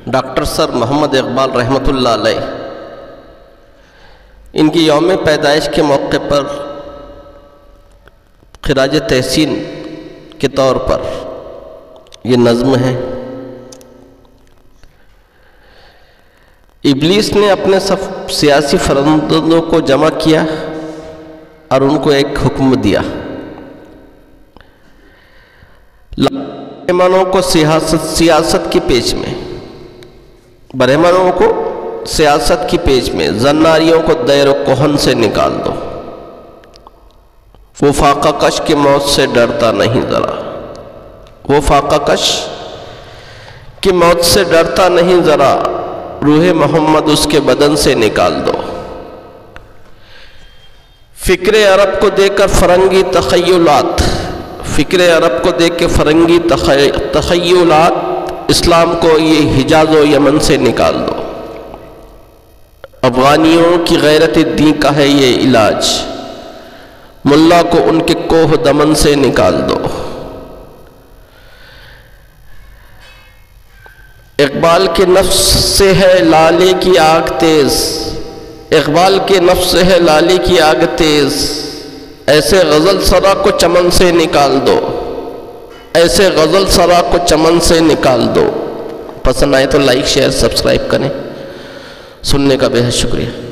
Doctor سر محمد اقبال رحمۃ اللہ علیہ، ان کی یوم پیدائش کے موقع پر خراج تحسین کے طور پر یہ نظم ہے۔ ابلیس نے اپنے سیاسی فرزندوں کو جمع کیا اور ان کو ایک حکم دیا، برہمنوں کو سیاست کی پیچ میں، برہمنوں کو سیاست کی پیچ میں، زناریوں کو دیر و کوہن سے نکال دو، وہ فاقہ کش کی موت سے ڈرتا نہیں ذرا، وہ فاقہ کش کی موت سے ڈرتا نہیں ذرا، روح محمد اس کے بدن سے نکال دو۔ فکر عرب کو دے کر فرنگی تخیلات، فکر عرب کو دیکھ کے فرنگی تخیلات، اسلام کو یہ حجاز و یمن سے نکال دو۔ افغانیوں کی غیرت دین کا ہے یہ علاج، ملا کو ان کے کوہ دمن سے نکال دو۔ اقبال کے نفس سے ہے لالے کی آگ تیز، اقبال کے نفس سے ہے لالے کی آگ تیز، ایسے غزل سرا کو چمن سے نکال دو، ایسے غزل سرا کو چمن سے نکال دو۔ پسند آئے تو لائک شیئر سبسکرائب کریں۔ سننے کا بے حد شکریہ۔